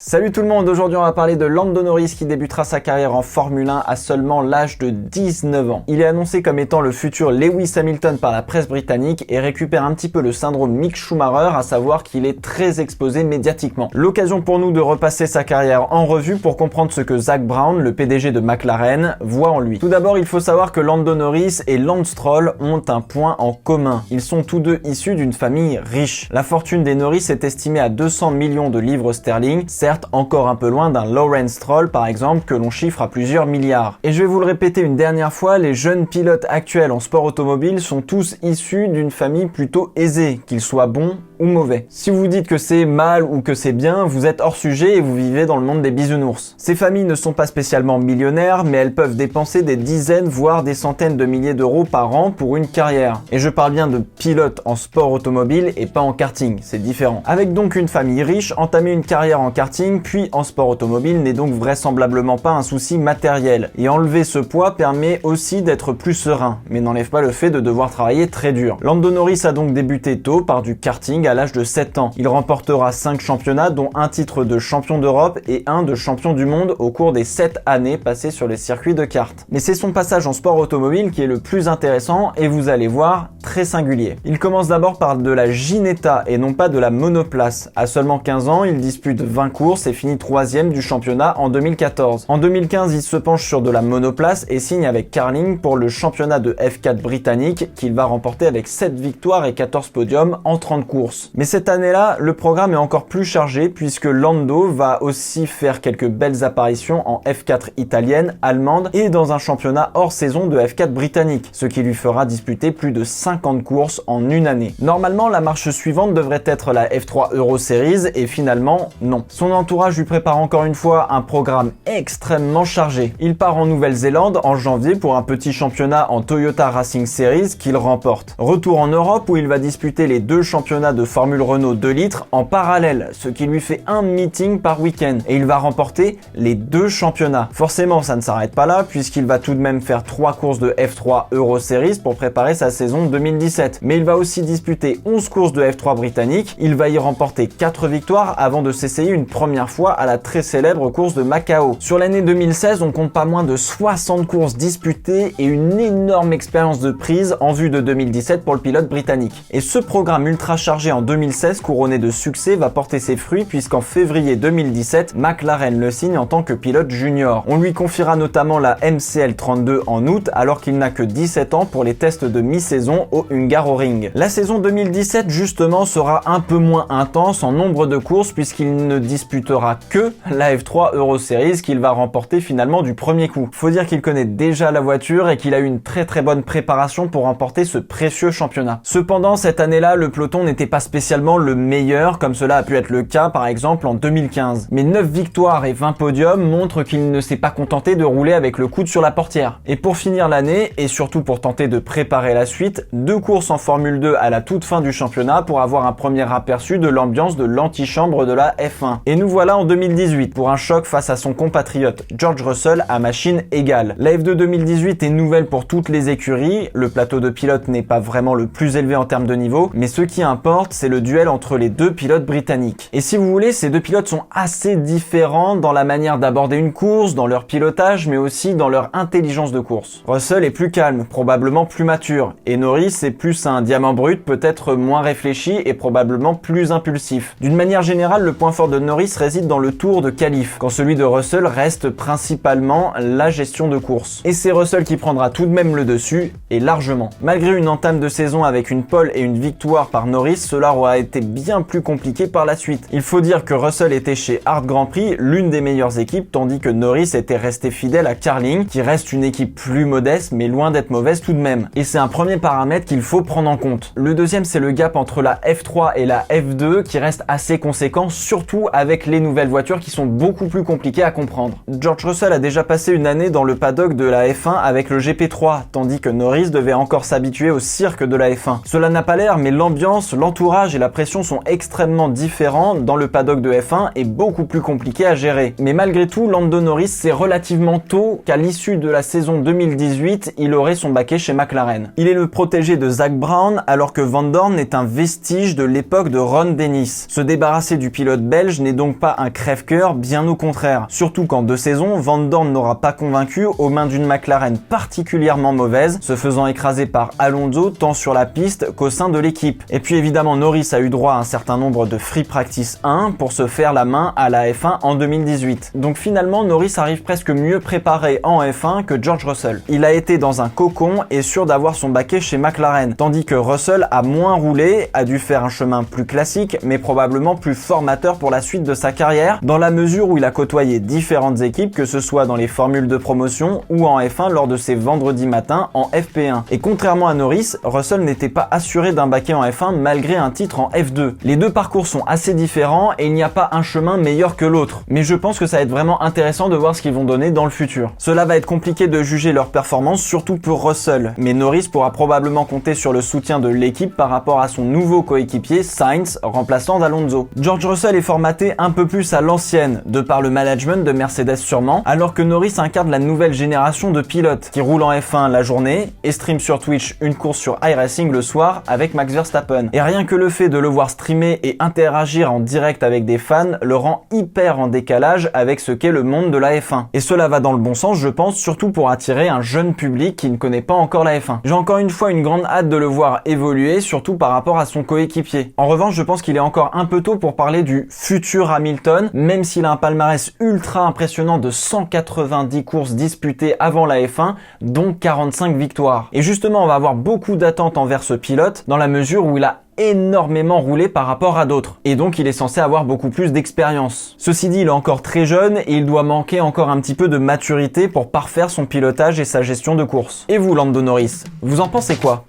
Salut tout le monde, aujourd'hui on va parler de Lando Norris qui débutera sa carrière en Formule 1 à seulement l'âge de 19 ans. Il est annoncé comme étant le futur Lewis Hamilton par la presse britannique et récupère un petit peu le syndrome Mick Schumacher, à savoir qu'il est très exposé médiatiquement. L'occasion pour nous de repasser sa carrière en revue pour comprendre ce que Zak Brown, le PDG de McLaren, voit en lui. Tout d'abord, il faut savoir que Lando Norris et Lance Stroll ont un point en commun. Ils sont tous deux issus d'une famille riche. La fortune des Norris est estimée à 200 millions de livres sterling, certes encore un peu loin d'un Lawrence Stroll par exemple que l'on chiffre à plusieurs milliards. Et je vais vous le répéter une dernière fois, les jeunes pilotes actuels en sport automobile sont tous issus d'une famille plutôt aisée, qu'ils soient bons ou mauvais. Si vous dites que c'est mal ou que c'est bien, vous êtes hors sujet et vous vivez dans le monde des bisounours. Ces familles ne sont pas spécialement millionnaires, mais elles peuvent dépenser des dizaines voire des centaines de milliers d'euros par an pour une carrière. Et je parle bien de pilotes en sport automobile et pas en karting, c'est différent. Avec donc une famille riche, entamer une carrière en karting puis en sport automobile n'est donc vraisemblablement pas un souci matériel. Et enlever ce poids permet aussi d'être plus serein, mais n'enlève pas le fait de devoir travailler très dur. Lando Norris a donc débuté tôt par du karting à l'âge de 7 ans. Il remportera 5 championnats dont un titre de champion d'Europe et un de champion du monde au cours des 7 années passées sur les circuits de kart. Mais c'est son passage en sport automobile qui est le plus intéressant et vous allez voir, très singulier. Il commence d'abord par de la Ginetta et non pas de la monoplace. À seulement 15 ans, il dispute 20 courses et finit 3e du championnat en 2014. En 2015, il se penche sur de la monoplace et signe avec Carling pour le championnat de F4 britannique qu'il va remporter avec 7 victoires et 14 podiums en 30 courses. Mais cette année-là, le programme est encore plus chargé puisque Lando va aussi faire quelques belles apparitions en F4 italienne, allemande et dans un championnat hors saison de F4 britannique, ce qui lui fera disputer plus de 50 courses en une année. Normalement, la marche suivante devrait être la F3 Euro Series et finalement, non. Son entourage lui prépare encore une fois un programme extrêmement chargé. Il part en Nouvelle-Zélande en janvier pour un petit championnat en Toyota Racing Series qu'il remporte. Retour en Europe où il va disputer les 2 championnats de Formule Renault 2 litres en parallèle, ce qui lui fait un meeting par week-end. Et il va remporter les 2 championnats. Forcément, ça ne s'arrête pas là, puisqu'il va tout de même faire 3 courses de F3 Euro Series pour préparer sa saison 2017. Mais il va aussi disputer 11 courses de F3 britannique. Il va y remporter 4 victoires avant de s'essayer une première fois à la très célèbre course de Macao. Sur l'année 2016, on compte pas moins de 60 courses disputées et une énorme expérience de prise en vue de 2017 pour le pilote britannique. Et ce programme ultra chargé en 2016, couronné de succès, va porter ses fruits puisqu'en février 2017, McLaren le signe en tant que pilote junior. On lui confiera notamment la MCL 32 en août alors qu'il n'a que 17 ans pour les tests de mi-saison au Hungaroring. La saison 2017 justement sera un peu moins intense en nombre de courses puisqu'il ne disputera que la F3 Euro Series qu'il va remporter finalement du premier coup. Faut dire qu'il connaît déjà la voiture et qu'il a eu une très bonne préparation pour remporter ce précieux championnat. Cependant, cette année-là, le peloton n'était pas spécialement le meilleur comme cela a pu être le cas par exemple en 2015. Mais 9 victoires et 20 podiums montrent qu'il ne s'est pas contenté de rouler avec le coude sur la portière. Et pour finir l'année, et surtout pour tenter de préparer la suite, 2 courses en Formule 2 à la toute fin du championnat pour avoir un premier aperçu de l'ambiance de l'antichambre de la F1. Et nous voilà en 2018 pour un choc face à son compatriote George Russell à machine égale. La F2 2018 est nouvelle pour toutes les écuries, le plateau de pilotes n'est pas vraiment le plus élevé en termes de niveau, mais ce qui importe c'est le duel entre les 2 pilotes britanniques. Et si vous voulez, ces 2 pilotes sont assez différents dans la manière d'aborder une course, dans leur pilotage, mais aussi dans leur intelligence de course. Russell est plus calme, probablement plus mature, et Norris est plus un diamant brut, peut-être moins réfléchi et probablement plus impulsif. D'une manière générale, le point fort de Norris réside dans le tour de qualif, quand celui de Russell reste principalement la gestion de course. Et c'est Russell qui prendra tout de même le dessus, et largement. Malgré une entame de saison avec une pole et une victoire par Norris, cela aura été bien plus compliqué par la suite. Il faut dire que Russell était chez Hart Grand Prix, l'une des meilleures équipes, tandis que Norris était resté fidèle à Carling, qui reste une équipe plus modeste, mais loin d'être mauvaise tout de même. Et c'est un premier paramètre qu'il faut prendre en compte. Le deuxième, c'est le gap entre la F3 et la F2, qui reste assez conséquent, surtout avec les nouvelles voitures qui sont beaucoup plus compliquées à comprendre. George Russell a déjà passé une année dans le paddock de la F1 avec le GP3, tandis que Norris devait encore s'habituer au cirque de la F1. Cela n'a pas l'air, mais l'ambiance, l'entourage L'entourage et la pression sont extrêmement différents dans le paddock de F1 et beaucoup plus compliqués à gérer. Mais malgré tout, Lando Norris, c'est relativement tôt qu'à l'issue de la saison 2018, il aurait son baquet chez McLaren. Il est le protégé de Zak Brown alors que Van Dorn est un vestige de l'époque de Ron Dennis. Se débarrasser du pilote belge n'est donc pas un crève-cœur, bien au contraire. Surtout qu'en 2 saisons, Van Dorn n'aura pas convaincu aux mains d'une McLaren particulièrement mauvaise, se faisant écraser par Alonso tant sur la piste qu'au sein de l'équipe. Et puis évidemment, Norris a eu droit à un certain nombre de Free Practice 1 pour se faire la main à la F1 en 2018. Donc finalement, Norris arrive presque mieux préparé en F1 que George Russell. Il a été dans un cocon et sûr d'avoir son baquet chez McLaren, tandis que Russell a moins roulé, a dû faire un chemin plus classique, mais probablement plus formateur pour la suite de sa carrière, dans la mesure où il a côtoyé différentes équipes, que ce soit dans les formules de promotion ou en F1 lors de ses vendredis matins en FP1. Et contrairement à Norris, Russell n'était pas assuré d'un baquet en F1 malgré un titre en F2. Les deux parcours sont assez différents et il n'y a pas un chemin meilleur que l'autre. Mais je pense que ça va être vraiment intéressant de voir ce qu'ils vont donner dans le futur. Cela va être compliqué de juger leur performance, surtout pour Russell, mais Norris pourra probablement compter sur le soutien de l'équipe par rapport à son nouveau coéquipier Sainz, remplaçant d'Alonso. George Russell est formaté un peu plus à l'ancienne, de par le management de Mercedes sûrement, alors que Norris incarne la nouvelle génération de pilotes qui roulent en F1 la journée et stream sur Twitch une course sur iRacing le soir avec Max Verstappen. Et rien que le fait de le voir streamer et interagir en direct avec des fans le rend hyper en décalage avec ce qu'est le monde de la F1. Et cela va dans le bon sens, je pense, surtout pour attirer un jeune public qui ne connaît pas encore la F1. J'ai encore une fois une grande hâte de le voir évoluer, surtout par rapport à son coéquipier. En revanche, je pense qu'il est encore un peu tôt pour parler du futur Hamilton, même s'il a un palmarès ultra impressionnant de 190 courses disputées avant la F1, dont 45 victoires. Et justement, on va avoir beaucoup d'attentes envers ce pilote, dans la mesure où il a énormément roulé par rapport à d'autres. Et donc il est censé avoir beaucoup plus d'expérience. Ceci dit, il est encore très jeune et il doit manquer encore un petit peu de maturité pour parfaire son pilotage et sa gestion de course. Et vous, Lando Norris, vous en pensez quoi ?